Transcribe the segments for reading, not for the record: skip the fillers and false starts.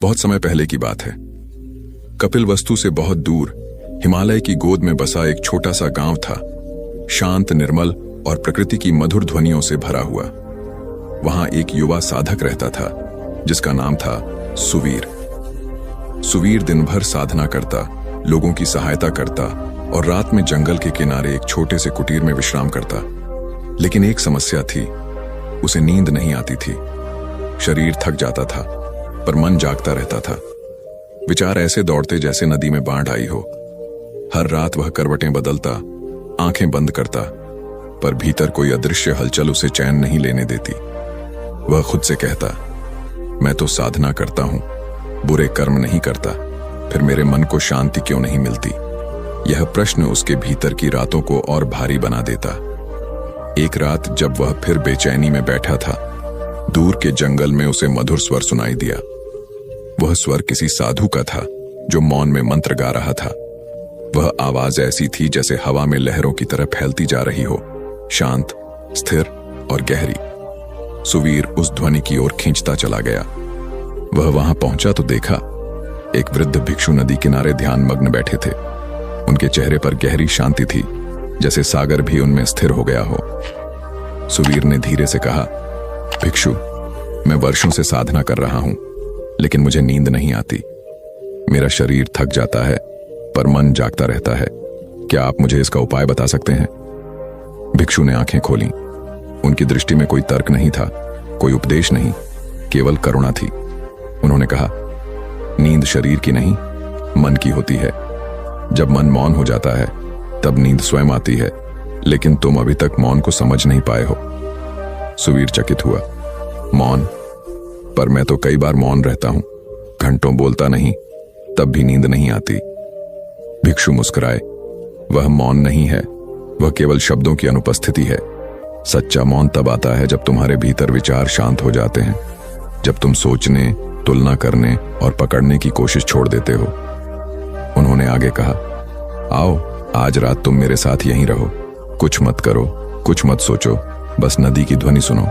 बहुत समय पहले की बात है। कपिलवस्तु से बहुत दूर हिमालय की गोद में बसा एक छोटा सा गांव था, शांत, निर्मल और प्रकृति की मधुर ध्वनियों से भरा हुआ। वहां एक युवा साधक रहता था जिसका नाम था सुवीर। सुवीर दिन भर साधना करता, लोगों की सहायता करता और रात में जंगल के किनारे एक छोटे से कुटीर में विश्राम करता। लेकिन एक समस्या थी, उसे नींद नहीं आती थी। शरीर थक जाता था पर मन जागता रहता था। विचार ऐसे दौड़ते जैसे नदी में बाढ़ आई हो। हर रात वह करवटें बदलता, आंखें बंद करता, पर भीतर कोई अदृश्य हलचल उसे चैन नहीं लेने देती। वह खुद से कहता, मैं तो साधना करता हूं, बुरे कर्म नहीं करता, फिर मेरे मन को शांति क्यों नहीं मिलती? यह प्रश्न उसके भीतर की रातों को और भारी बना देता। एक रात जब वह फिर बेचैनी में बैठा था, दूर के जंगल में उसे मधुर स्वर सुनाई दिया। वह स्वर किसी साधु का था जो मौन में मंत्र गा रहा था। वह आवाज ऐसी थी जैसे हवा में लहरों की तरह फैलती जा रही हो, शांत, स्थिर और गहरी। सुवीर उस ध्वनि की ओर खींचता चला गया। वह वहां पहुंचा तो देखा एक वृद्ध भिक्षु नदी किनारे ध्यान मग्न बैठे थे। उनके चेहरे पर गहरी शांति थी, जैसे सागर भी उनमें स्थिर हो गया हो। सुवीर ने धीरे से कहा, भिक्षु, मैं वर्षों से साधना कर रहा हूं, लेकिन मुझे नींद नहीं आती। मेरा शरीर थक जाता है पर मन जागता रहता है। क्या आप मुझे इसका उपाय बता सकते हैं? भिक्षु ने आंखें खोलीं। उनकी दृष्टि में कोई तर्क नहीं था, कोई उपदेश नहीं, केवल करुणा थी। उन्होंने कहा, नींद शरीर की नहीं, मन की होती है। जब मन मौन हो जाता है तब नींद स्वयं आती है, लेकिन तुम अभी तक मौन को समझ नहीं पाए हो। सुवीर चकित हुआ। मौन? पर मैं तो कई बार मौन रहता हूं, घंटों बोलता नहीं, तब भी नींद नहीं आती। भिक्षु मुस्कुराए। वह मौन नहीं है, वह केवल शब्दों की अनुपस्थिति है। सच्चा मौन तब आता है जब तुम्हारे भीतर विचार शांत हो जाते हैं, जब तुम सोचने, तुलना करने और पकड़ने की कोशिश छोड़ देते हो। उन्होंने आगे कहा, आओ आज रात तुम मेरे साथ यहीं रहो, कुछ मत करो, कुछ मत सोचो, बस नदी की ध्वनि सुनो।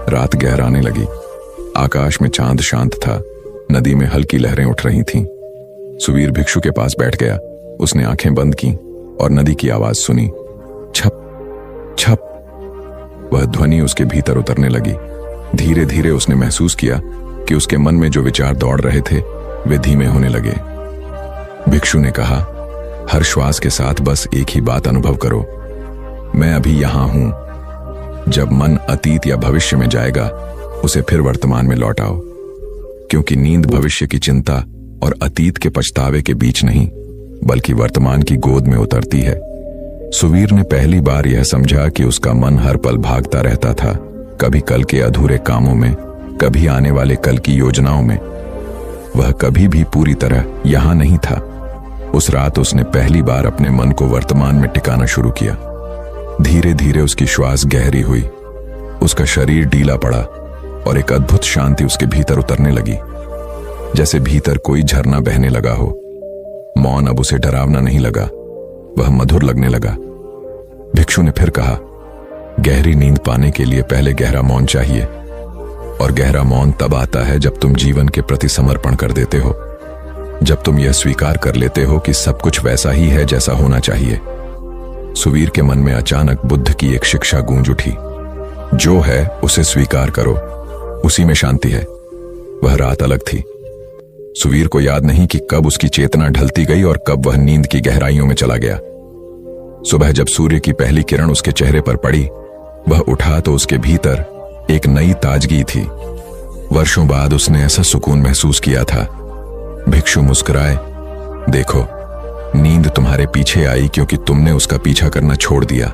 रात गहराने लगी। आकाश में चांद शांत था, नदी में हल्की लहरें उठ रही थीं। सुवीर भिक्षु के पास बैठ गया। उसने आंखें बंद की और नदी की आवाज सुनी, छप छप। वह ध्वनि उसके भीतर उतरने लगी। धीरे धीरे उसने महसूस किया कि उसके मन में जो विचार दौड़ रहे थे वे धीमे होने लगे। भिक्षु ने कहा, हर श्वास के साथ बस एक ही बात अनुभव करो, मैं अभी यहां हूं। जब मन अतीत या भविष्य में जाएगा, उसे फिर वर्तमान में लौट आओ, क्योंकि नींद भविष्य की चिंता और अतीत के पछतावे के बीच नहीं, बल्कि वर्तमान की गोद में उतरती है। सुवीर ने पहली बार यह समझा कि उसका मन हर पल भागता रहता था, कभी कल के अधूरे कामों में, कभी आने वाले कल की योजनाओं में। वह कभी भी पूरी तरह यहां नहीं था। उस रात उसने पहली बार अपने मन को वर्तमान में टिकाना शुरू किया। धीरे धीरे उसकी श्वास गहरी हुई, उसका शरीर ढीला पड़ा और एक अद्भुत शांति उसके भीतर उतरने लगी, जैसे भीतर कोई झरना बहने लगा हो। मौन अब उसे डरावना नहीं लगा, वह मधुर लगने लगा। भिक्षु ने फिर कहा, गहरी नींद पाने के लिए पहले गहरा मौन चाहिए, और गहरा मौन तब आता है जब तुम जीवन के प्रति समर्पण कर देते हो, जब तुम यह स्वीकार कर लेते हो कि सब कुछ वैसा ही है जैसा होना चाहिए। सुवीर के मन में अचानक बुद्ध की एक शिक्षा गूंज उठी, जो है उसे स्वीकार करो, उसी में शांति है। वह रात अलग थी। सुवीर को याद नहीं कि कब उसकी चेतना ढलती गई और कब वह नींद की गहराइयों में चला गया। सुबह जब सूर्य की पहली किरण उसके चेहरे पर पड़ी, वह उठा तो उसके भीतर एक नई ताजगी थी। वर्षों बाद उसने ऐसा सुकून महसूस किया था। भिक्षु मुस्कुराए। देखो, नींद तुम्हारे पीछे आई क्योंकि तुमने उसका पीछा करना छोड़ दिया।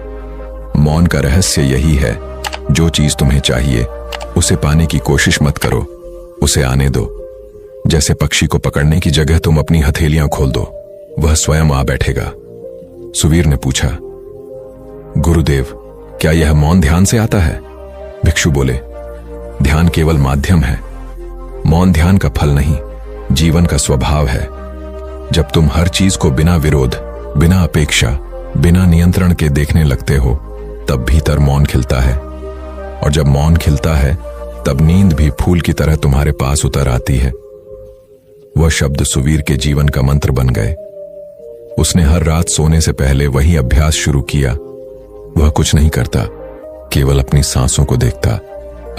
मौन का रहस्य यही है, जो चीज तुम्हें चाहिए उसे पाने की कोशिश मत करो, उसे आने दो। जैसे पक्षी को पकड़ने की जगह तुम अपनी हथेलियां खोल दो, वह स्वयं आ बैठेगा। सुवीर ने पूछा, गुरुदेव, क्या यह मौन ध्यान से आता है? भिक्षु बोले, ध्यान केवल माध्यम है, मौन ध्यान का फल नहीं, जीवन का स्वभाव है। जब तुम हर चीज को बिना विरोध, बिना अपेक्षा, बिना नियंत्रण के देखने लगते हो, तब भीतर मौन खिलता है। और जब मौन खिलता है, तब नींद भी फूल की तरह तुम्हारे पास उतर आती है। वह शब्द सुवीर के जीवन का मंत्र बन गए। उसने हर रात सोने से पहले वही अभ्यास शुरू किया। वह कुछ नहीं करता, केवल अपनी सांसों को देखता,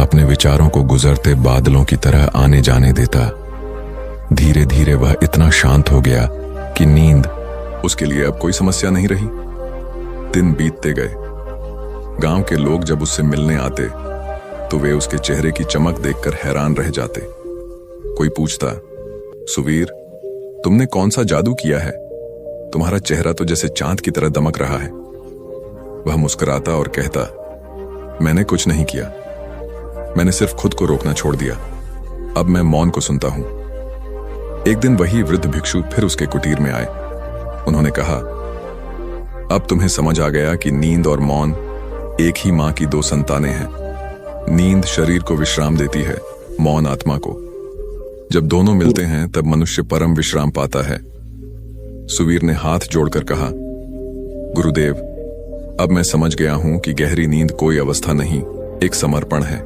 अपने विचारों को गुजरते बादलों की तरह आने जाने देता। धीरे धीरे वह इतना शांत हो गया कि नींद उसके लिए अब कोई समस्या नहीं रही। दिन बीतते गए। गांव के लोग जब उससे मिलने आते तो वे उसके चेहरे की चमक देखकर हैरान रह जाते। कोई पूछता, सुवीर, तुमने कौन सा जादू किया है? तुम्हारा चेहरा तो जैसे चांद की तरह दमक रहा है। वह मुस्कुराता और कहता, मैंने कुछ नहीं किया, मैंने सिर्फ खुद को रोकना छोड़ दिया। अब मैं मौन को सुनता हूं। एक दिन वही वृद्ध भिक्षु फिर उसके कुटीर में आए। उन्होंने कहा, अब तुम्हें समझ आ गया कि नींद और मौन एक ही मां की दो संतानें हैं। नींद शरीर को विश्राम देती है, मौन आत्मा को। जब दोनों मिलते हैं तब मनुष्य परम विश्राम पाता है। सुवीर ने हाथ जोड़कर कहा, गुरुदेव, अब मैं समझ गया हूं कि गहरी नींद कोई अवस्था नहीं, एक समर्पण है।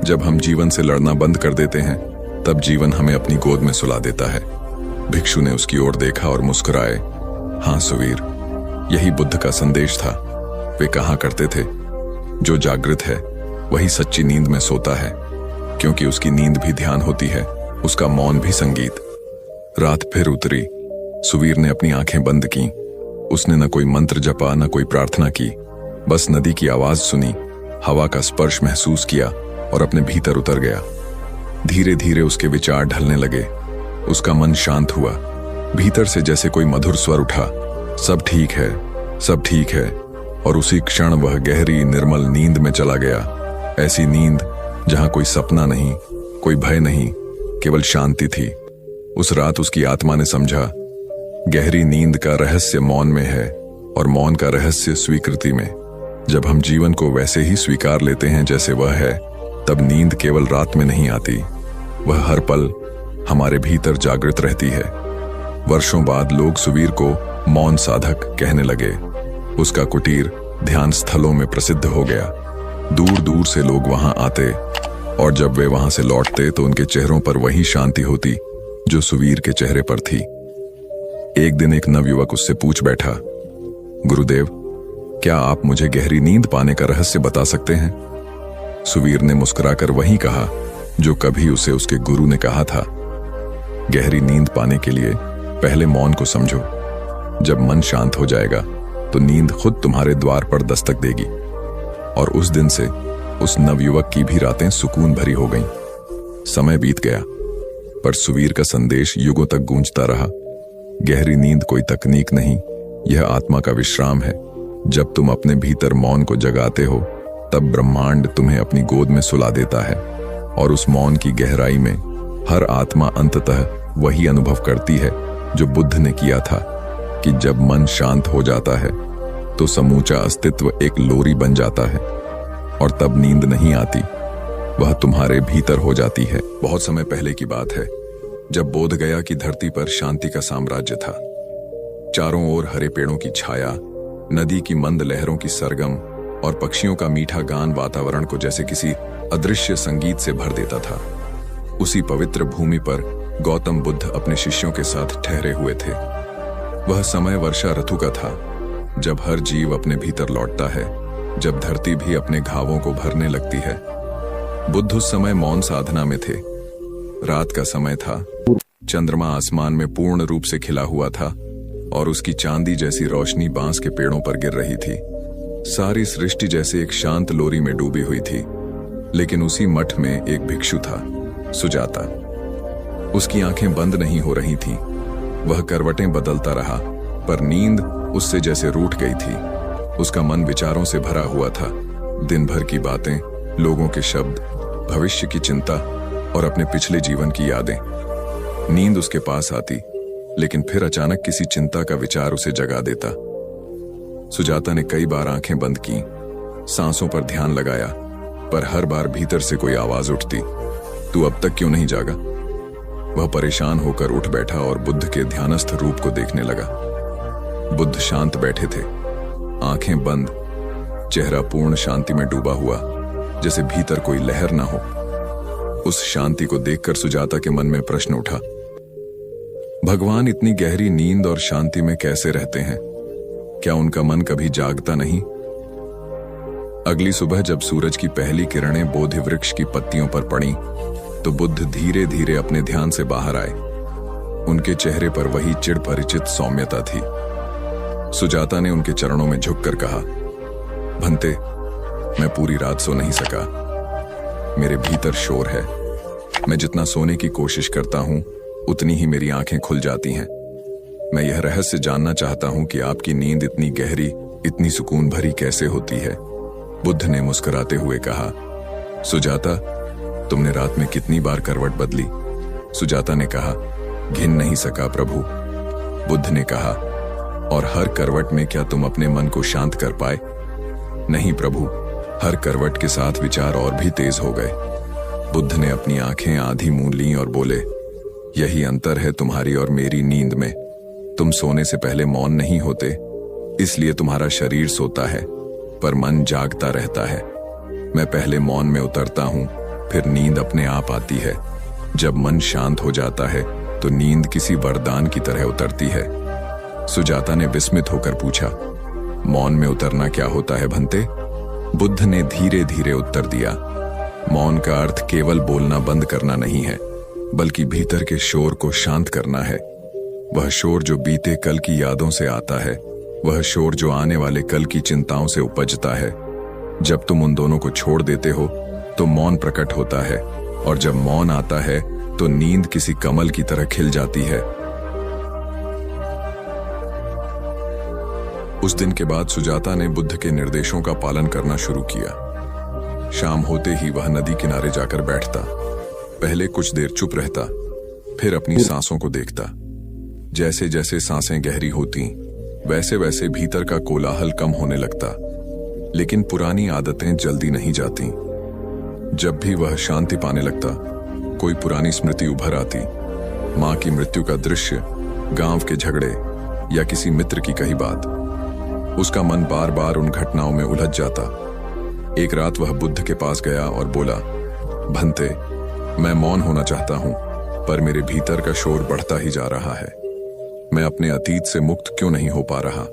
जब हम जीवन से लड़ना बंद कर देते हैं तब जीवन हमें अपनी गोद में सुला देता है। भिक्षु ने उसकी ओर देखा और मुस्कुराए। हाँ सुवीर, यही बुद्ध का संदेश था। वे कहा करते थे, जो जागृत है वही सच्ची नींद में सोता है, क्योंकि उसकी नींद भी ध्यान होती है, उसका मौन भी संगीत। रात फिर उतरी। सुवीर ने अपनी आंखें बंद की। उसने न कोई मंत्र जपा, न कोई प्रार्थना की, बस नदी की आवाज सुनी, हवा का स्पर्श महसूस किया और अपने भीतर उतर गया। धीरे धीरे उसके विचार ढलने लगे। उसका मन शांत हुआ। भीतर से जैसे कोई मधुर स्वर उठा, सब ठीक है, सब ठीक है। और उसी क्षण वह गहरी निर्मल नींद में चला गया। ऐसी नींद जहां कोई सपना नहीं, कोई भय नहीं, केवल शांति थी। उस रात उसकी आत्मा ने समझा, गहरी नींद का रहस्य मौन में है और मौन का रहस्य स्वीकृति में। जब हम जीवन को वैसे ही स्वीकार लेते हैं जैसे वह है, तब नींद केवल रात में नहीं आती, वह हर पल हमारे भीतर जागृत रहती है। वर्षों बाद लोग सुवीर को मौन साधक कहने लगे। उसका कुटीर ध्यान स्थलों में प्रसिद्ध हो गया। दूर दूर से लोग वहां आते और जब वे वहां से लौटते तो उनके चेहरों पर वही शांति होती जो सुवीर के चेहरे पर थी। एक दिन एक नवयुवक उससे पूछ बैठा, गुरुदेव, क्या आप मुझे गहरी नींद पाने का रहस्य बता सकते हैं? सुवीर ने मुस्कुराकर वही कहा जो कभी उसे उसके गुरु ने कहा था, गहरी नींद पाने के लिए पहले मौन को समझो। जब मन शांत हो जाएगा तो नींद खुद तुम्हारे द्वार पर दस्तक देगी। और उस दिन से उस नवयुवक की भी रातें सुकून भरी हो गईं। समय बीत गया, पर सुवीर का संदेश युगों तक गूंजता रहा। गहरी नींद कोई तकनीक नहीं, यह आत्मा का विश्राम है। जब तुम अपने भीतर मौन को जगाते हो, तब ब्रह्मांड तुम्हें अपनी गोद में सुला देता है। और उस मौन की गहराई में हर आत्मा अंततः वही अनुभव करती है जो बुद्ध ने किया था, कि जब मन शांत हो जाता है तो समूचा अस्तित्व एक लोरी बन जाता है और तब नींद नहीं आती, वह तुम्हारे भीतर हो जाती है। बहुत समय पहले की बात है, जब बोध गया कि धरती पर शांति का साम्राज्य था। चारों ओर हरे पेड़ों की छाया, नदी की मंद लहरों की सरगम और पक्षियों का मीठा गान वातावरण को जैसे किसी अदृश्य संगीत से भर देता था। उसी पवित्र भूमि पर गौतम बुद्ध अपने शिष्यों के साथ ठहरे हुए थे। वह समय वर्षा ऋतु का था, जब हर जीव अपने भीतर लौटता है, जब धरती भी अपने घावों को भरने लगती है। बुद्ध उस समय मौन साधना में थे। रात का समय था, चंद्रमा आसमान में पूर्ण रूप से खिला हुआ था और उसकी चांदी जैसी रोशनी बांस के पेड़ों पर गिर रही थी। सारी सृष्टि जैसे एक शांत लोरी में डूबी हुई थी। लेकिन उसी मठ में एक भिक्षु था, सुजाता। उसकी आंखें बंद नहीं हो रही थीं। वह करवटें बदलता रहा, पर नींद उससे जैसे रूठ गई थी। उसका मन विचारों से भरा हुआ था। दिन भर की बातें, लोगों के शब्द, भविष्य की चिंता और अपने पिछले जीवन की यादें। नींद उसके पास आती, लेकिन फिर अचानक किसी चिंता का विचार उसे जगा देता। सुजाता ने कई बार आंखें बंद की, सांसों पर ध्यान लगाया, पर हर बार भीतर से कोई आवाज उठती, तू अब तक क्यों नहीं जागा? वह परेशान होकर उठ बैठा और बुद्ध के ध्यानस्थ रूप को देखने लगा। बुद्ध शांत बैठे थे, आंखें बंद, चेहरा पूर्ण शांति में डूबा हुआ, जैसे भीतर कोई लहर ना हो। उस शांति को देखकर सुजाता के मन में प्रश्न उठा, भगवान इतनी गहरी नींद और शांति में कैसे रहते हैं? क्या उनका मन कभी जागता नहीं? अगली सुबह जब सूरज की पहली किरणें बोधि वृक्ष की पत्तियों पर पड़ी तो बुद्ध धीरे धीरे अपने ध्यान से बाहर आए। उनके चेहरे पर वही चिढ़ परिचित सौम्यता थी। सुजाता ने उनके चरणों में झुककर कहा, भंते, मैं पूरी रात सो नहीं सका। मेरे भीतर शोर है। मैं जितना सोने की कोशिश करता हूं उतनी ही मेरी आंखें खुल जाती हैं। मैं यह रहस्य जानना चाहता हूं कि आपकी नींद इतनी गहरी, इतनी सुकून भरी कैसे होती है। बुद्ध ने मुस्कुराते हुए कहा, सुजाता, तुमने रात में कितनी बार करवट बदली? सुजाता ने कहा, गिन नहीं सका प्रभु। बुद्ध ने कहा, और हर करवट में क्या तुम अपने मन को शांत कर पाए? नहीं प्रभु, हर करवट के साथ विचार और भी तेज हो गए। बुद्ध ने अपनी आंखें आधी मूंद लीं और बोले, यही अंतर है तुम्हारी और मेरी नींद में। तुम सोने से पहले मौन नहीं होते, इसलिए तुम्हारा शरीर सोता है पर मन जागता रहता है। मैं पहले मौन में उतरता हूं, फिर नींद अपने आप आती है। जब मन शांत हो जाता है तो नींद किसी वरदान की तरह उतरती है। सुजाता ने विस्मित होकर पूछा, मौन में उतरना क्या होता है भंते? बुद्ध ने धीरे धीरे उत्तर दिया, मौन का अर्थ केवल बोलना बंद करना नहीं है, बल्कि भीतर के शोर को शांत करना है। वह शोर जो बीते कल की यादों से आता है, वह शोर जो आने वाले कल की चिंताओं से उपजता है। जब तुम उन दोनों को छोड़ देते हो तो मौन प्रकट होता है, और जब मौन आता है तो नींद किसी कमल की तरह खिल जाती है। उस दिन के बाद सुजाता ने बुद्ध के निर्देशों का पालन करना शुरू किया। शाम होते ही वह नदी किनारे जाकर बैठता। पहले कुछ देर चुप रहता, फिर अपनी सांसों को देखता। जैसे जैसे सांसें गहरी होती, वैसे वैसे भीतर का कोलाहल कम होने लगता, लेकिन पुरानी आदतें जल्दी नहीं जाती। जब भी वह शांति पाने लगता, कोई पुरानी स्मृति उभर आती। मां की मृत्यु का दृश्य, गांव के झगड़े या किसी मित्र की कही बात। उसका मन बार बार उन घटनाओं में उलझ जाता। एक रात वह बुद्ध के पास गया और बोला, भंते, मैं मौन होना चाहता हूं, पर मेरे भीतर का शोर बढ़ता ही जा रहा है। मैं अपने अतीत से मुक्त क्यों नहीं हो पा रहा?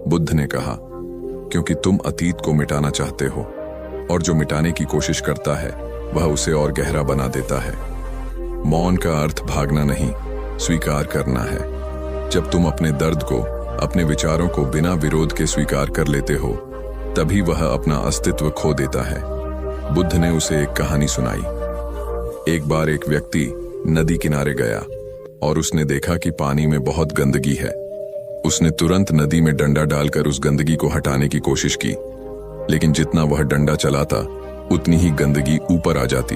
बुद्ध ने कहा, क्योंकि तुम अतीत को मिटाना चाहते हो, और जो मिटाने की कोशिश करता है वह उसे और गहरा बना देता है। मौन का अर्थ भागना नहीं, स्वीकार करना है। जब तुम अपने दर्द को, अपने विचारों को बिना विरोध के स्वीकार कर लेते हो, तभी वह अपना अस्तित्व खो देता है। बुद्ध ने उसे एक कहानी सुनाई। एक बार एक व्यक्ति नदी किनारे गया और उसने देखा कि पानी में बहुत गंदगी है। उसने तुरंत नदी में डंडा डालकर उस गंदगी को हटाने की कोशिश की, लेकिन जितना वह डंडा चलाता उतनी ही गंदगी ऊपर आ जाती।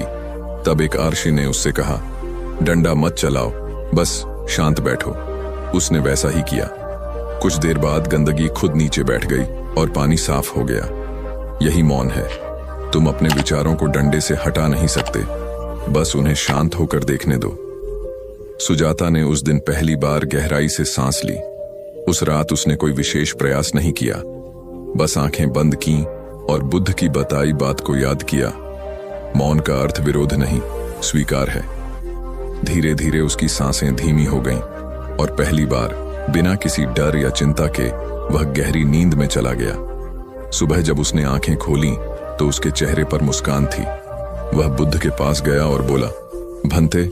तब एक आर्षि ने उससे कहा, डंडा मत चलाओ, बस शांत बैठो। उसने वैसा ही किया। कुछ देर बाद गंदगी खुद नीचे बैठ गई और पानी साफ हो गया। यही मौन है। तुम अपने विचारों को डंडे से हटा नहीं सकते, बस उन्हें शांत होकर देखने दो। सुजाता ने उस दिन पहली बार गहराई से सांस ली। उस रात उसने कोई विशेष प्रयास नहीं किया, बस आंखें बंद की और बुद्ध की बताई बात को याद किया। मौन का अर्थ विरोध नहीं, स्वीकार है। धीरे धीरे उसकी सांसें धीमी हो गईं और पहली बार बिना किसी डर या चिंता के वह गहरी नींद में चला गया। सुबह जब उसने आंखें खोली तो उसके चेहरे पर मुस्कान थी। वह बुद्ध के पास गया और बोला, भंते,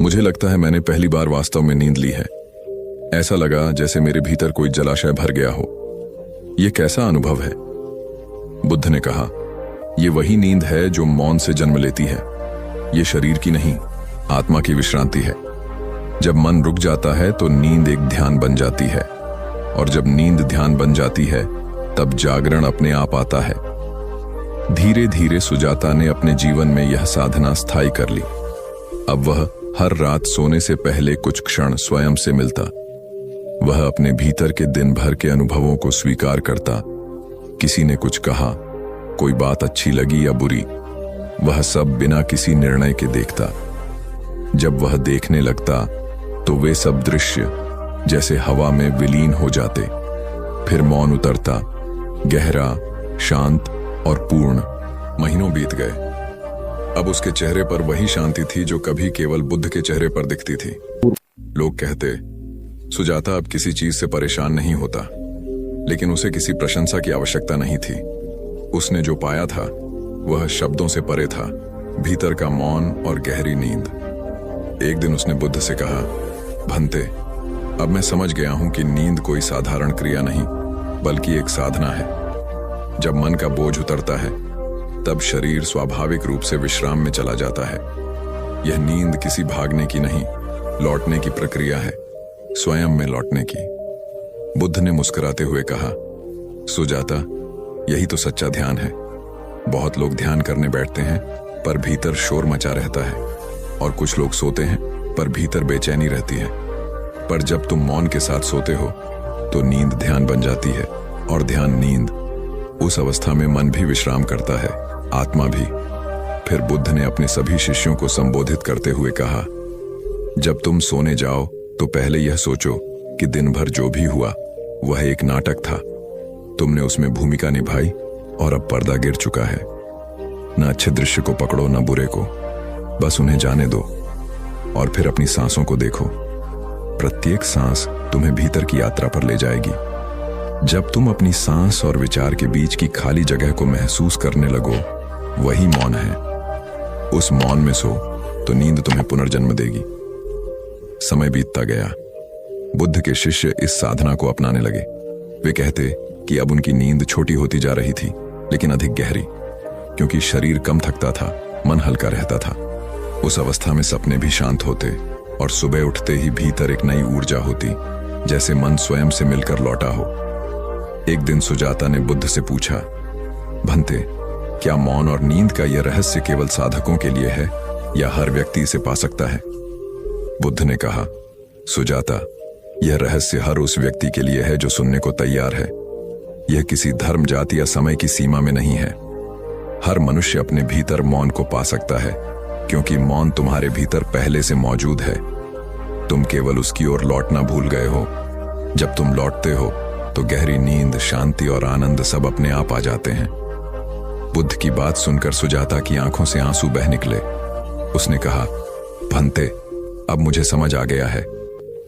मुझे लगता है मैंने पहली बार वास्तव में नींद ली है। ऐसा लगा जैसे मेरे भीतर कोई जलाशय भर गया हो। यह कैसा अनुभव है? बुद्ध ने कहा, यह वही नींद है जो मौन से जन्म लेती है। यह शरीर की नहीं, आत्मा की विश्रांति है। जब मन रुक जाता है तो नींद एक ध्यान बन जाती है, और जब नींद ध्यान बन जाती है तब जागरण अपने आप आता है। धीरे धीरे सुजाता ने अपने जीवन में यह साधना स्थायी कर ली। अब वह हर रात सोने से पहले कुछ क्षण स्वयं से मिलता। वह अपने भीतर के दिन भर के अनुभवों को स्वीकार करता। किसी ने कुछ कहा, कोई बात अच्छी लगी या बुरी, वह सब बिना किसी निर्णय के देखता। जब वह देखने लगता तो वे सब दृश्य जैसे हवा में विलीन हो जाते। फिर मौन उतरता, गहरा, शांत और पूर्ण। महीनों बीत गए। अब उसके चेहरे पर वही शांति थी जो कभी केवल बुद्ध के चेहरे पर दिखती थी। लोग कहते, सुजाता अब किसी चीज से परेशान नहीं होता, लेकिन उसे किसी प्रशंसा की आवश्यकता नहीं थी। उसने जो पाया था वह शब्दों से परे था, भीतर का मौन और गहरी नींद। एक दिन उसने बुद्ध से कहा, भंते, अब मैं समझ गया हूं कि नींद कोई साधारण क्रिया नहीं बल्कि एक साधना है। जब मन का बोझ उतरता है तब शरीर स्वाभाविक रूप से विश्राम में चला जाता है। यह नींद किसी भागने की नहीं, लौटने की प्रक्रिया है, स्वयं में लौटने की। बुद्ध ने मुस्कुराते हुए कहा, सुजाता, यही तो सच्चा ध्यान है। बहुत लोग ध्यान करने बैठते हैं पर भीतर शोर मचा रहता है, और कुछ लोग सोते हैं पर भीतर बेचैनी रहती है। पर जब तुम मौन के साथ सोते हो तो नींद ध्यान बन जाती है, और ध्यान नींद। उस अवस्था में मन भी विश्राम करता है, आत्मा भी। फिर बुद्ध ने अपने सभी शिष्यों को संबोधित करते हुए कहा, जब तुम सोने जाओ तो पहले यह सोचो कि दिन भर जो भी हुआ वह एक नाटक था। तुमने उसमें भूमिका निभाई और अब पर्दा गिर चुका है। न अच्छे दृश्य को पकड़ो न बुरे को, बस उन्हें जाने दो। और फिर अपनी सांसों को देखो, प्रत्येक सांस तुम्हें भीतर की यात्रा पर ले जाएगी। जब तुम अपनी सांस और विचार के बीच की खाली जगह को महसूस करने लगो, वही मौन है। उस मौन में सो तो नींद तुम्हें पुनर्जन्म देगी। समय बीतता गया। बुद्ध के शिष्य इस साधना को अपनाने लगे। वे कहते कि अब उनकी नींद छोटी होती जा रही थी, लेकिन अधिक गहरी, क्योंकि शरीर कम थकता था, मन हल्का रहता था। उस अवस्था में सपने भी शांत होते और सुबह उठते ही भीतर एक नई ऊर्जा होती, जैसे मन स्वयं से मिलकर लौटा हो। एक दिन सुजाता ने बुद्ध से पूछा, भंते, क्या मौन और नींद का यह रहस्य केवल साधकों के लिए है या हर व्यक्ति इसे पा सकता है? बुद्ध ने कहा, सुजाता, यह रहस्य हर उस व्यक्ति के लिए है जो सुनने को तैयार है। यह किसी धर्म, जाति या समय की सीमा में नहीं है। हर मनुष्य अपने भीतर मौन को पा सकता है, क्योंकि मौन तुम्हारे भीतर पहले से मौजूद है। तुम केवल उसकी ओर लौटना भूल गए हो। जब तुम लौटते हो तो गहरी नींद, शांति और आनंद सब अपने आप आ जाते हैं। बुद्ध की बात सुनकर सुजाता की आंखों से आंसू बह निकले। उसने कहा, भंते, अब मुझे समझ आ गया है,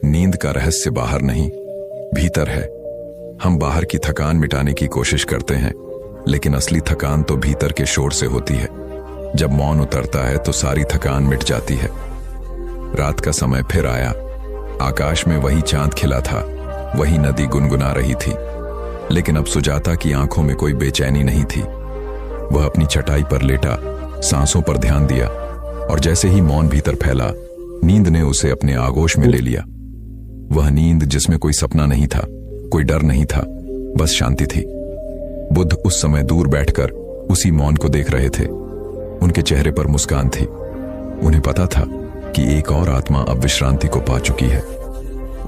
नींद का रहस्य बाहर नहीं, भीतर है। हम बाहर की थकान मिटाने की कोशिश करते हैं, लेकिन असली थकान तो भीतर के शोर से होती है। जब मौन उतरता है तो सारी थकान मिट जाती है। रात का समय फिर आया। आकाश में वही चांद खिला था, वही नदी गुनगुना रही थी, लेकिन अब सुजाता की आंखों में कोई बेचैनी नहीं थी। वह अपनी चटाई पर लेटा, सांसों पर ध्यान दिया, और जैसे ही मौन भीतर फैला, नींद ने उसे अपने आगोश में ले लिया। वह नींद जिसमें कोई सपना नहीं था, कोई डर नहीं था, बस शांति थी। बुद्ध उस समय दूर बैठकर उसी मौन को देख रहे थे। उनके चेहरे पर मुस्कान थी। उन्हें पता था कि एक और आत्मा अब विश्रांति को पा चुकी है।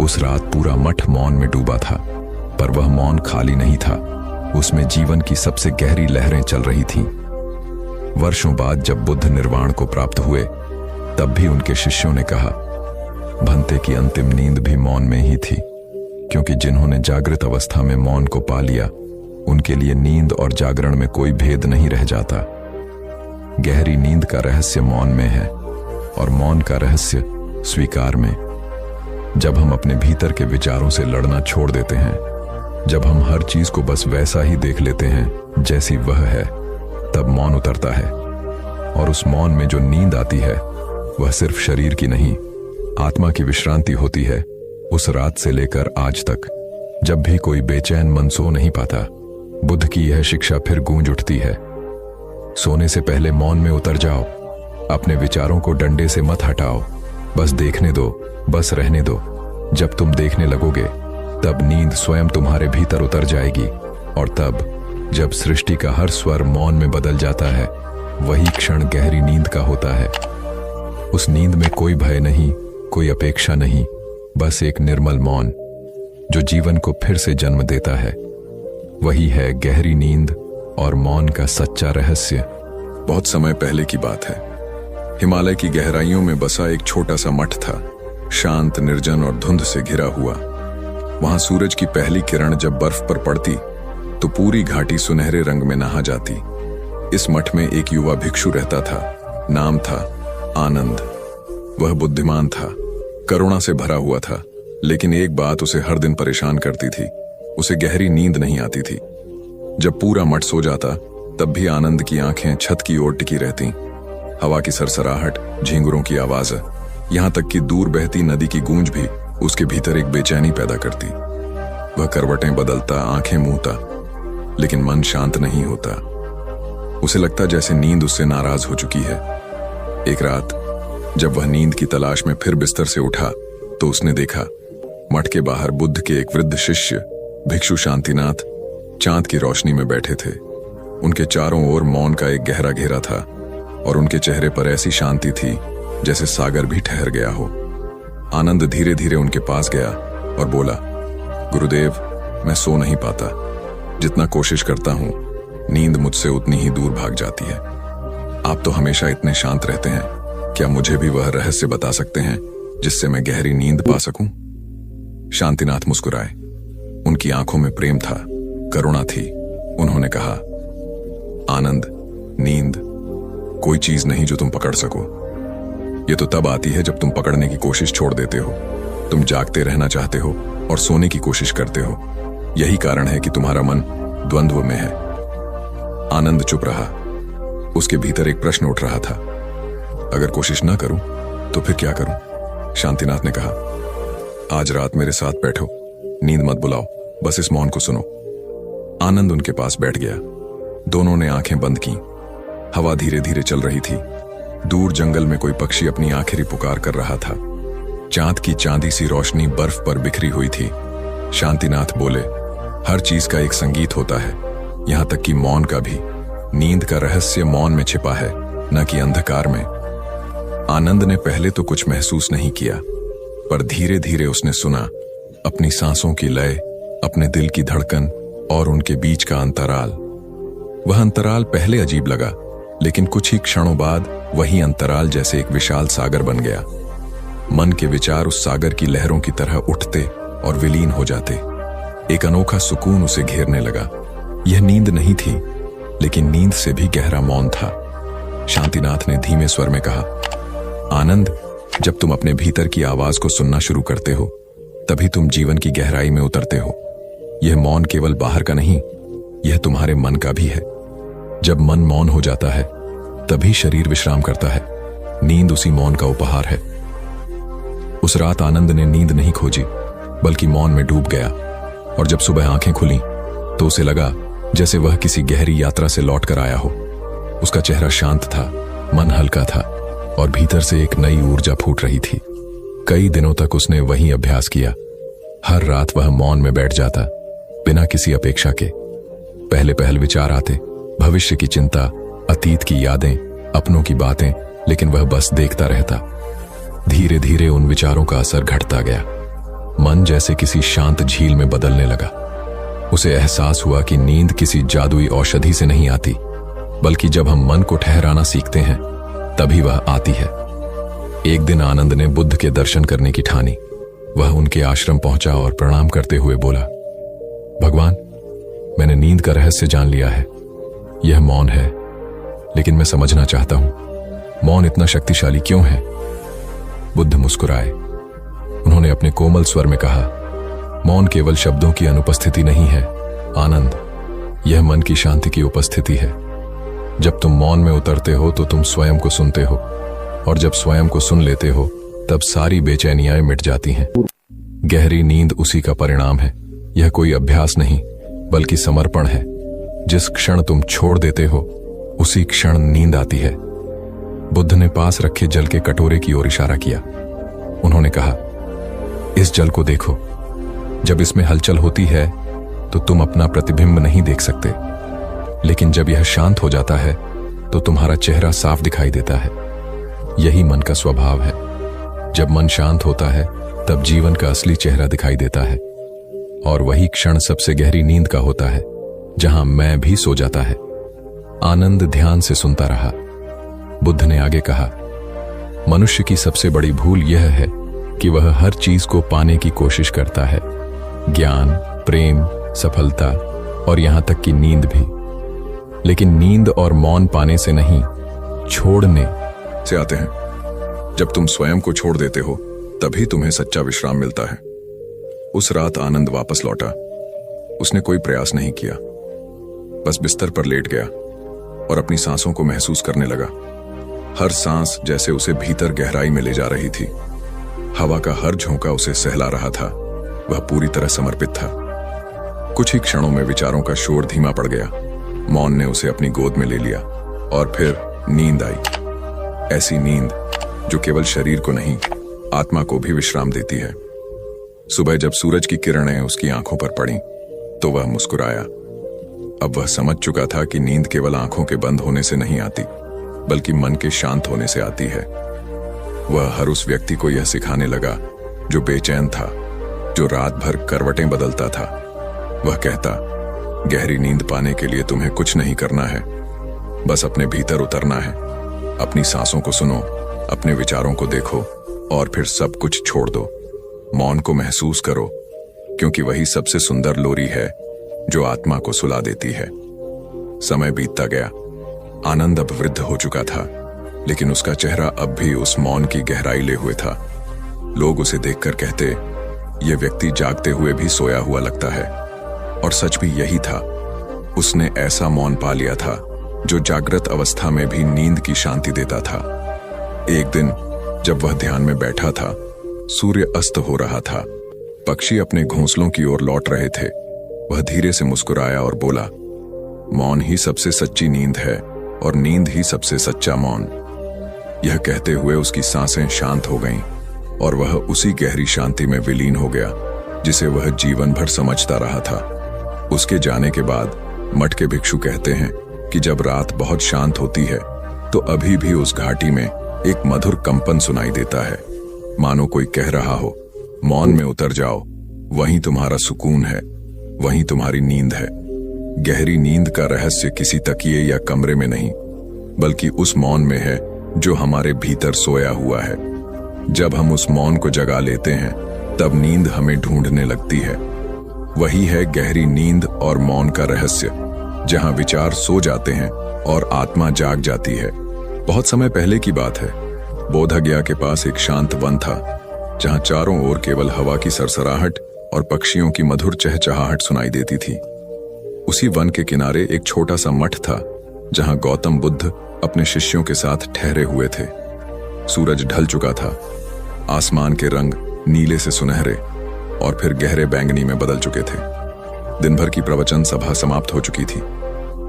उस रात पूरा मठ मौन में डूबा था, पर वह मौन खाली नहीं था, उसमें जीवन की सबसे गहरी लहरें चल रही थीं। वर्षों बाद जब बुद्ध निर्वाण को प्राप्त हुए, तब भी उनके शिष्यों ने कहा, भंते की अंतिम नींद भी मौन में ही थी, क्योंकि जिन्होंने जागृत अवस्था में मौन को पा लिया, उनके लिए नींद और जागरण में कोई भेद नहीं रह जाता। गहरी नींद का रहस्य मौन में है, और मौन का रहस्य स्वीकार में। जब हम अपने भीतर के विचारों से लड़ना छोड़ देते हैं, जब हम हर चीज को बस वैसा ही देख लेते हैं जैसी वह है, तब मौन उतरता है। और उस मौन में जो नींद आती है, वह सिर्फ शरीर की नहीं, आत्मा की विश्रांति होती है। उस रात से लेकर आज तक जब भी कोई बेचैन मन सो नहीं पाता, बुद्ध की यह शिक्षा फिर गूंज उठती है। सोने से पहले मौन में उतर जाओ, अपने विचारों को डंडे से मत हटाओ, बस देखने दो, बस रहने दो। जब तुम देखने लगोगे, तब नींद स्वयं तुम्हारे भीतर उतर जाएगी, और तब जब सृष्टि का हर स्वर मौन में बदल जाता है, वही क्षण गहरी नींद का होता है। उस नींद में कोई भय नहीं, कोई अपेक्षा नहीं, बस एक निर्मल मौन जो जीवन को फिर से जन्म देता है। वही है गहरी नींद और मौन का सच्चा रहस्य। बहुत समय पहले की बात है। हिमालय की गहराइयों में बसा एक छोटा सा मठ था, शांत, निर्जन और धुंध से घिरा हुआ। वहां सूरज की पहली किरण जब बर्फ पर पड़ती तो पूरी घाटी सुनहरे रंग में नहा जाती। इस मठ में एक युवा भिक्षु रहता था। नाम था आनंद। वह बुद्धिमान था, करुणा से भरा हुआ था, लेकिन एक बात उसे हर दिन परेशान करती थी, उसे गहरी नींद नहीं आती थी। जब पूरा मठ सो जाता तब भी आनंद की आंखें छत की ओर टिकी रहती। हवा की सरसराहट, झींगुरों की आवाज, यहां तक कि दूर बहती नदी की गूंज भी उसके भीतर एक बेचैनी पैदा करती। वह करवटें बदलता, आंखें मूंता, लेकिन मन शांत नहीं होता। उसे लगता जैसे नींद उससे नाराज हो चुकी है। एक रात जब वह नींद की तलाश में फिर बिस्तर से उठा तो उसने देखा मठ के बाहर बुद्ध के एक वृद्ध शिष्य भिक्षु शांतिनाथ चांद की रोशनी में बैठे थे। उनके चारों ओर मौन का एक गहरा घेरा था और उनके चेहरे पर ऐसी शांति थी जैसे सागर भी ठहर गया हो। आनंद धीरे धीरे उनके पास गया और बोला, गुरुदेव, मैं सो नहीं पाता। जितना कोशिश करता हूं, नींद मुझसे उतनी ही दूर भाग जाती है। आप तो हमेशा इतने शांत रहते हैं, क्या मुझे भी वह रहस्य बता सकते हैं जिससे मैं गहरी नींद पा सकूं? शांतिनाथ मुस्कुराए। उनकी आंखों में प्रेम था, करुणा थी। उन्होंने कहा, आनंद, नींद कोई चीज नहीं जो तुम पकड़ सको। ये तो तब आती है जब तुम पकड़ने की कोशिश छोड़ देते हो। तुम जागते रहना चाहते हो और सोने की कोशिश करते हो। यही कारण है कि तुम्हारा मन द्वंद्व में है। आनंद चुप रहा। उसके भीतर एक प्रश्न उठ रहा था, अगर कोशिश ना करूं तो फिर क्या करूं? शांतिनाथ ने कहा, आज रात मेरे साथ बैठो, नींद मत बुलाओ, बस इस मौन को सुनो। आनंद उनके पास बैठ गया। दोनों ने आंखें बंद की। हवा धीरे धीरे चल रही थी। दूर जंगल में कोई पक्षी अपनी आखिरी पुकार कर रहा था। चांद की चांदी सी रोशनी बर्फ पर बिखरी हुई थी। शांतिनाथ बोले, हर चीज का एक संगीत होता है, यहां तक कि मौन का भी। नींद का रहस्य मौन में छिपा है, न कि अंधकार में। आनंद ने पहले तो कुछ महसूस नहीं किया, पर धीरे धीरे उसने सुना अपनी सांसों की लय, अपने दिल की धड़कन और उनके बीच का अंतराल। वह अंतराल पहले अजीब लगा, लेकिन कुछ ही क्षणों बाद वही अंतराल जैसे एक विशाल सागर बन गया। मन के विचार उस सागर की लहरों की तरह उठते और विलीन हो जाते। एक अनोखा सुकून उसे घेरने लगा। यह नींद नहीं थी, लेकिन नींद से भी गहरा मौन था। शांतिनाथ ने धीमे स्वर में कहा, आनंद, जब तुम अपने भीतर की आवाज को सुनना शुरू करते हो, तभी तुम जीवन की गहराई में उतरते हो। यह मौन केवल बाहर का नहीं, यह तुम्हारे मन का भी है। जब मन मौन हो जाता है, तभी शरीर विश्राम करता है। नींद उसी मौन का उपहार है। उस रात आनंद ने नींद नहीं खोजी, बल्कि मौन में डूब गया। और जब सुबह आंखें खुली तो उसे लगा जैसे वह किसी गहरी यात्रा से लौट कर आया हो। उसका चेहरा शांत था, मन हल्का था और भीतर से एक नई ऊर्जा फूट रही थी। कई दिनों तक उसने वही अभ्यास किया। हर रात वह मौन में बैठ जाता, बिना किसी अपेक्षा के। पहले पहल विचार आते, भविष्य की चिंता, अतीत की यादें, अपनों की बातें, लेकिन वह बस देखता रहता। धीरे धीरे उन विचारों का असर घटता गया। मन जैसे किसी शांत झील में बदलने लगा। उसे एहसास हुआ कि नींद किसी जादुई औषधि से नहीं आती, बल्कि जब हम मन को ठहराना सीखते हैं तभी वह आती है। एक दिन आनंद ने बुद्ध के दर्शन करने की ठानी। वह उनके आश्रम पहुंचा और प्रणाम करते हुए बोला, भगवान, मैंने नींद का रहस्य जान लिया है। यह मौन है, लेकिन मैं समझना चाहता हूं, मौन इतना शक्तिशाली क्यों है? बुद्ध मुस्कुराए। उन्होंने अपने कोमल स्वर में कहा, मौन केवल शब्दों की अनुपस्थिति नहीं है आनंद, यह मन की शांति की उपस्थिति है। जब तुम मौन में उतरते हो तो तुम स्वयं को सुनते हो, और जब स्वयं को सुन लेते हो तब सारी बेचैनियां मिट जाती हैं। गहरी नींद उसी का परिणाम है। यह कोई अभ्यास नहीं, बल्कि समर्पण है। जिस क्षण तुम छोड़ देते हो, उसी क्षण नींद आती है। बुद्ध ने पास रखे जल के कटोरे की ओर इशारा किया। उन्होंने कहा, इस जल को देखो। जब इसमें हलचल होती है तो तुम अपना प्रतिबिंब नहीं देख सकते, लेकिन जब यह शांत हो जाता है तो तुम्हारा चेहरा साफ दिखाई देता है। यही मन का स्वभाव है। जब मन शांत होता है तब जीवन का असली चेहरा दिखाई देता है, और वही क्षण सबसे गहरी नींद का होता है, जहां मैं भी सो जाता है। आनंद ध्यान से सुनता रहा। बुद्ध ने आगे कहा, मनुष्य की सबसे बड़ी भूल यह है कि वह हर चीज को पाने की कोशिश करता है, ज्ञान, प्रेम, सफलता और यहां तक कि नींद भी। लेकिन नींद और मौन पाने से नहीं, छोड़ने से आते हैं। जब तुम स्वयं को छोड़ देते हो तभी तुम्हें सच्चा विश्राम मिलता है। उस रात आनंद वापस लौटा। उसने कोई प्रयास नहीं किया, बस बिस्तर पर लेट गया और अपनी सांसों को महसूस करने लगा। हर सांस जैसे उसे भीतर गहराई में ले जा रही थी। हवा का हर झोंका उसे सहला रहा था। वह पूरी तरह समर्पित था। कुछ ही क्षणों में विचारों का शोर धीमा पड़ गया। मौन ने उसे अपनी गोद में ले लिया और फिर नींद आई। ऐसी नींद जो केवल शरीर को नहीं, आत्मा को भी विश्राम देती है। सुबह जब सूरज की किरणें उसकी आंखों पर पड़ी तो वह मुस्कुराया। अब वह समझ चुका था कि नींद केवल आंखों के बंद होने से नहीं आती, बल्कि मन के शांत होने से आती है। वह हर उस व्यक्ति को यह सिखाने लगा जो बेचैन था, जो रात भर करवटें बदलता था। वह कहता, गहरी नींद पाने के लिए तुम्हें कुछ नहीं करना है, बस अपने भीतर उतरना है। अपनी सांसों को सुनो, अपने विचारों को देखो और फिर सब कुछ छोड़ दो। मौन को महसूस करो, क्योंकि वही सबसे सुंदर लोरी है जो आत्मा को सुला देती है। समय बीतता गया। आनंद अब वृद्ध हो चुका था, लेकिन उसका चेहरा अब भी उस मौन की गहराई ले हुए था। लोग उसे देखकर कहते, यह व्यक्ति जागते हुए भी सोया हुआ लगता है। और सच भी यही था। उसने ऐसा मौन पा लिया था जो जागृत अवस्था में भी नींद की शांति देता था। एक दिन जब वह ध्यान में बैठा था, सूर्य अस्त हो रहा था। पक्षी अपने घोंसलों की ओर लौट रहे थे। वह धीरे से मुस्कुराया और बोला, मौन ही सबसे सच्ची नींद है और नींद ही सबसे सच्चा मौन। यह कहते हुए उसकी सांसें शांत हो गईं और वह उसी गहरी शांति में विलीन हो गया जिसे वह जीवन भर समझता रहा था। उसके जाने के बाद मठ के भिक्षु कहते हैं कि जब रात बहुत शांत होती है तो अभी भी उस घाटी में एक मधुर कंपन सुनाई देता है, मानो कोई कह रहा हो, मौन में उतर जाओ, वहीं तुम्हारा सुकून है, वहीं तुम्हारी नींद है। गहरी नींद का रहस्य किसी तकिए या कमरे में नहीं, बल्कि उस मौन में है जो हमारे भीतर सोया हुआ है। जब हम उस मौन को जगा लेते हैं तब नींद हमें ढूंढने लगती है। वही है गहरी नींद और मौन का रहस्य, जहां विचार सो जाते हैं और आत्मा जाग जाती है। बहुत समय पहले की बात है। बोधगया के पास एक शांत वन था, जहां चारों ओर केवल हवा की सरसराहट और पक्षियों की मधुर चहचहाहट सुनाई देती थी। उसी वन के किनारे एक छोटा सा मठ था, जहां गौतम बुद्ध अपने शिष्यों के साथ ठहरे हुए थे। सूरज ढल चुका था। आसमान के रंग नीले से सुनहरे और फिर गहरे बैंगनी में बदल चुके थे। दिन भर की प्रवचन सभा समाप्त हो चुकी थी,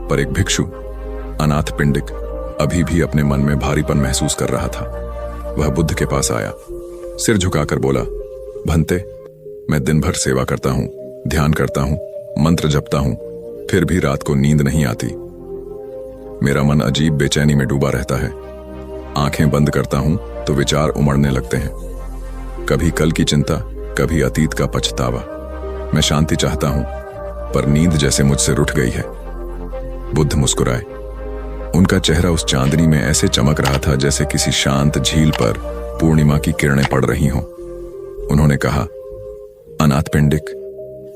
पर एक भिक्षु, अनाथ पिंडिक, अभी भी अपने मन में भारीपन महसूस कर रहा था। वह बुद्ध के पास आया, सिर झुकाकर बोला, भंते, मैं दिन भर सेवा करता हूं, ध्यान करता हूं, मंत्र जपता हूं, फिर भी रात को नींद नहीं आती। मेरा मन अजीब बेचैनी में डूबा रहता है। आंखें बंद करता हूं तो विचार उमड़ने लगते हैं, कभी कल की चिंता, कभी अतीत का पछतावा। मैं शांति चाहता हूं, पर नींद जैसे मुझसे रुठ गई है। बुद्ध मुस्कुराए। उनका चेहरा उस चांदनी में ऐसे चमक रहा था जैसे किसी शांत झील पर पूर्णिमा की किरणें पड़ रही हों। उन्होंने कहा, अनाथ पिंडिक,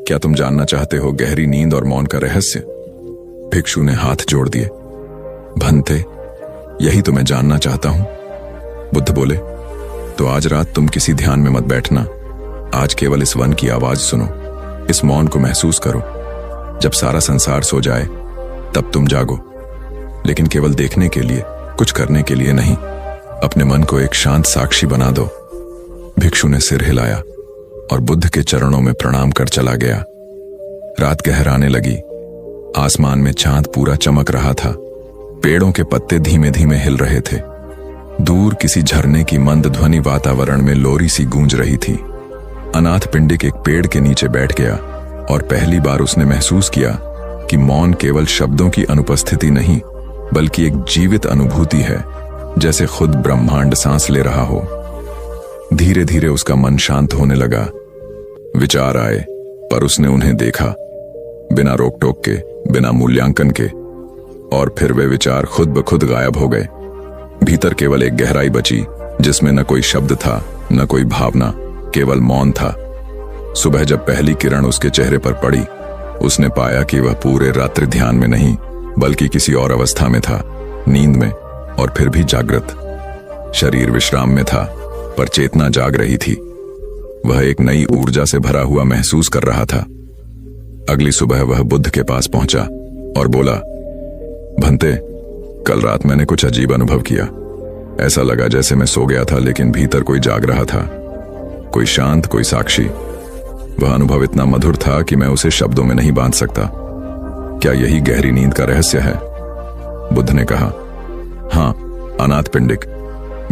क्या तुम जानना चाहते हो गहरी नींद और मौन का रहस्य? भिक्षु ने हाथ जोड़ दिए। भंते, यही तो मैं जानना चाहता हूं। बुद्ध बोले, तो आज रात तुम किसी ध्यान में मत बैठना। आज केवल इस वन की आवाज सुनो, इस मौन को महसूस करो। जब सारा संसार सो जाए तब तुम जागो, लेकिन केवल देखने के लिए, कुछ करने के लिए नहीं। अपने मन को एक शांत साक्षी बना दो। भिक्षु ने सिर हिलाया और बुद्ध के चरणों में प्रणाम कर चला गया। रात गहराने लगी। आसमान में चांद पूरा चमक रहा था। पेड़ों के पत्ते धीमे धीमे हिल रहे थे। दूर किसी झरने की मंद ध्वनि वातावरण में लोरी सी गूंज रही थी। अनाथ पिंडिक एक पेड़ के नीचे बैठ गया और पहली बार उसने महसूस किया कि मौन केवल शब्दों की अनुपस्थिति नहीं, बल्कि एक जीवित अनुभूति है, जैसे खुद ब्रह्मांड सांस ले रहा हो। धीरे धीरे उसका मन शांत होने लगा। विचार आए, पर उसने उन्हें देखा, बिना रोक टोक के, बिना मूल्यांकन के, और फिर वे विचार खुद ब खुद गायब हो गए। भीतर केवल एक गहराई बची, जिसमें न कोई शब्द था, न कोई भावना, केवल मौन था। सुबह जब पहली किरण उसके चेहरे पर पड़ी, उसने पाया कि वह पूरे रात्रि ध्यान में नहीं, बल्कि किसी और अवस्था में था, नींद में, और फिर भी जागृत। शरीर विश्राम में था, पर चेतना जाग रही थी। वह एक नई ऊर्जा से भरा हुआ महसूस कर रहा था। अगली सुबह वह बुद्ध के पास पहुंचा और बोला, भंते, कल रात मैंने कुछ अजीब अनुभव किया। ऐसा लगा जैसे मैं सो गया था लेकिन भीतर कोई जाग रहा था, कोई शांत, कोई साक्षी। वह अनुभव इतना मधुर था कि मैं उसे शब्दों में नहीं बांध सकता। क्या यही गहरी नींद का रहस्य है? बुद्ध ने कहा, हां अनाथ पिंडिक,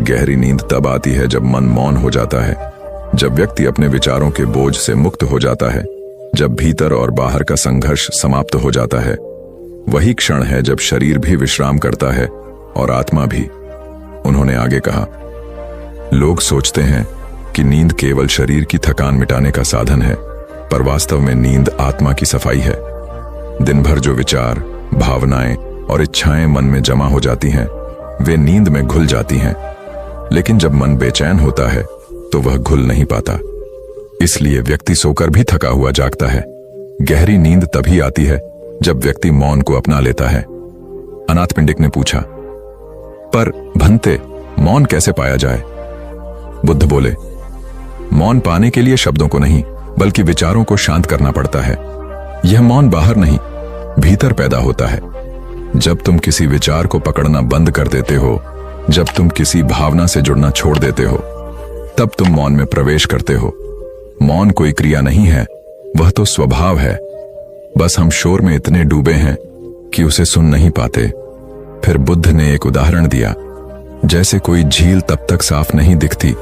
गहरी नींद तब आती है जब मन मौन हो जाता है, जब व्यक्ति अपने विचारों के बोझ से मुक्त हो जाता है, जब भीतर और बाहर का संघर्ष समाप्त हो जाता है। वही क्षण है जब शरीर भी विश्राम करता है और आत्मा भी। उन्होंने आगे कहा, लोग सोचते हैं कि नींद केवल शरीर की थकान मिटाने का साधन है, पर वास्तव में नींद आत्मा की सफाई है। दिन भर जो विचार, भावनाएं और इच्छाएं मन में जमा हो जाती हैं, वे नींद में घुल जाती हैं। लेकिन जब मन बेचैन होता है तो वह घुल नहीं पाता। इसलिए व्यक्ति सोकर भी थका हुआ जागता है। गहरी नींद तभी आती है जब व्यक्ति मौन को अपना लेता है। अनाथ पिंडिक ने पूछा, पर भंते, मौन कैसे पाया जाए? बुद्ध बोले, मौन पाने के लिए शब्दों को नहीं बल्कि विचारों को शांत करना पड़ता है। यह मौन बाहर नहीं, भीतर पैदा होता है। जब तुम किसी विचार को पकड़ना बंद कर देते हो, जब तुम किसी भावना से जुड़ना छोड़ देते हो, तब तुम मौन में प्रवेश करते हो। मौन कोई क्रिया नहीं है, वह तो स्वभाव है। बस हम शोर में इतने डूबे हैं कि उसे सुन नहीं पाते। फिर बुद्ध ने एक उदाहरण दिया, जैसे कोई झील तब तक साफ नहीं दिखती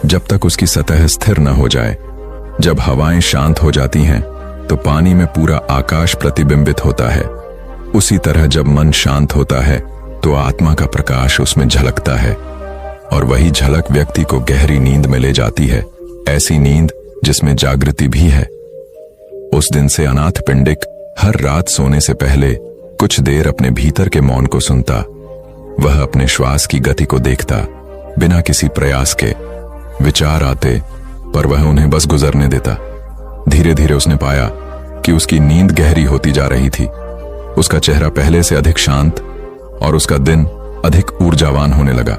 जब तक उसकी सतह स्थिर न हो जाए। जब हवाएं शांत हो जाती हैं तो पानी में पूरा आकाश प्रतिबिंबित होता है। उसी तरह जब मन शांत होता है तो आत्मा का प्रकाश उसमें झलकता है, और वही झलक व्यक्ति को गहरी नींद में ले जाती है, ऐसी नींद जिसमें जागृति भी है। उस दिन से अनाथ पिंडिक हर रात सोने से पहले कुछ देर अपने भीतर के मौन को सुनता। वह अपने श्वास की गति को देखता, बिना किसी प्रयास के। विचार आते पर वह उन्हें बस गुजरने देता। धीरे धीरे उसने पाया कि उसकी नींद गहरी होती जा रही थी। उसका चेहरा पहले से अधिक शांत और उसका दिन अधिक ऊर्जावान होने लगा।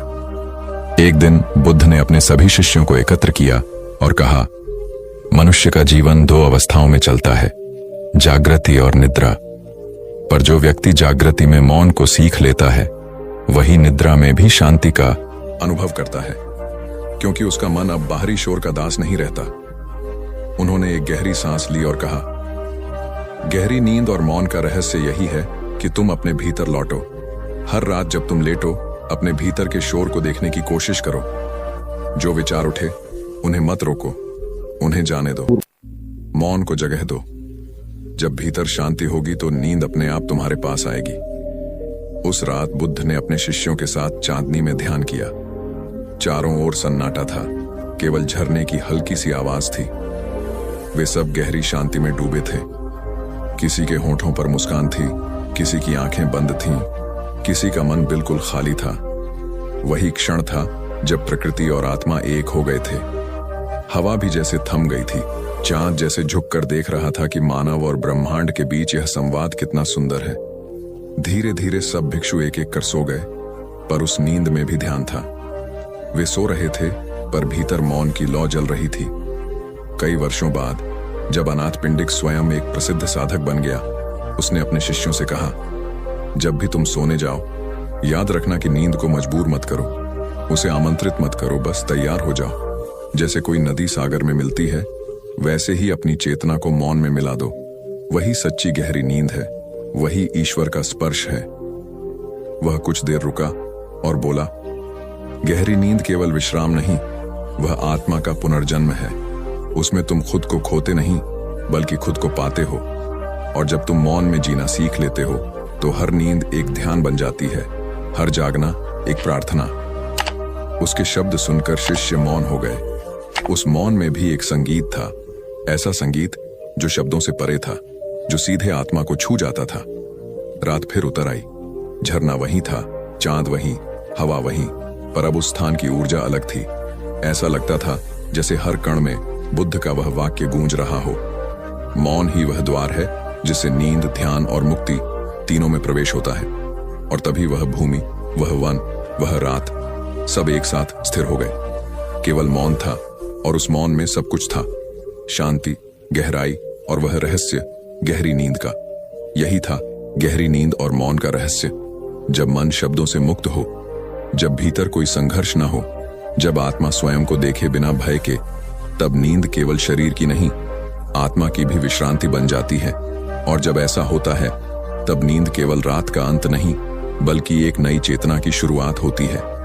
एक दिन बुद्ध ने अपने सभी शिष्यों को एकत्र किया और कहा, मनुष्य का जीवन दो अवस्थाओं में चलता है, जागृति और निद्रा। पर जो व्यक्ति जागृति में मौन को सीख लेता है, वही निद्रा में भी शांति का अनुभव करता है, क्योंकि उसका मन अब बाहरी शोर का दास नहीं रहता। उन्होंने एक गहरी सांस ली और कहा, गहरी नींद और मौन का रहस्य यही है कि तुम अपने भीतर लौटो। हर रात जब तुम लेटो, अपने भीतर के शोर को देखने की कोशिश करो। जो विचार उठे उन्हें मत रोको, उन्हें जाने दो। मौन को जगह दो। जब भीतर शांति होगी तो नींद अपने आप तुम्हारे पास आएगी। उस रात बुद्ध ने अपने शिष्यों के साथ चांदनी में ध्यान किया। चारों ओर सन्नाटा था, केवल झरने की हल्की सी आवाज थी। वे सब गहरी शांति में डूबे थे। किसी के होंठों पर मुस्कान थी, किसी की आंखें बंद थीं, किसी का मन बिल्कुल खाली था। वही क्षण था जब प्रकृति और आत्मा एक हो गए थे। हवा भी जैसे थम गई थी। चांद जैसे झुककर देख रहा था कि मानव और ब्रह्मांड के बीच यह संवाद कितना सुंदर है। धीरे धीरे सब भिक्षु एक एक कर सो गए, पर उस नींद में भी ध्यान था। वे सो रहे थे पर भीतर मौन की लौ जल रही थी। कई वर्षों बाद जब अनाथ पिंडिक स्वयं एक प्रसिद्ध साधक बन गया, उसने अपने शिष्यों से कहा, जब भी तुम सोने जाओ, याद रखना कि नींद को मजबूर मत करो, उसे आमंत्रित मत करो, बस तैयार हो जाओ। जैसे कोई नदी सागर में मिलती है, वैसे ही अपनी चेतना को मौन में मिला दो। वही सच्ची गहरी नींद है, वही ईश्वर का स्पर्श है। वह कुछ देर रुका और बोला, गहरी नींद केवल विश्राम नहीं, वह आत्मा का पुनर्जन्म है। उसमें तुम खुद को खोते नहीं बल्कि खुद को पाते हो। और जब तुम मौन में जीना सीख लेते हो तो हर नींद एक ध्यान बन जाती है, हर जागना एक प्रार्थना। उसके शब्द सुनकर शिष्य मौन हो गए। उस मौन में भी एक संगीत था, ऐसा संगीत जो शब्दों से परे था, जो सीधे आत्मा को छू जाता था। रात फिर उतर आई। झरना वही था, चांद वही, हवा वही, पर अब उस स्थान की ऊर्जा अलग थी। ऐसा लगता था जैसे हर कण में बुद्ध का वह वाक्य गूंज रहा हो, मौन ही वह द्वार है जिससे नींद, ध्यान और मुक्ति तीनों में प्रवेश होता है। और तभी वह भूमि, वह वन, वह रात सब एक साथ स्थिर हो गए। केवल मौन था, और उस मौन में सब कुछ था, शांति, गहराई और वह रहस्य, गहरी नींद का। यही था गहरी नींद और मौन का रहस्य। जब मन शब्दों से मुक्त हो, जब भीतर कोई संघर्ष न हो, जब आत्मा स्वयं को देखे बिना भय के, तब नींद केवल शरीर की नहीं, आत्मा की भी विश्रांति बन जाती है। और जब ऐसा होता है, तब नींद केवल रात का अंत नहीं, बल्कि एक नई चेतना की शुरुआत होती है।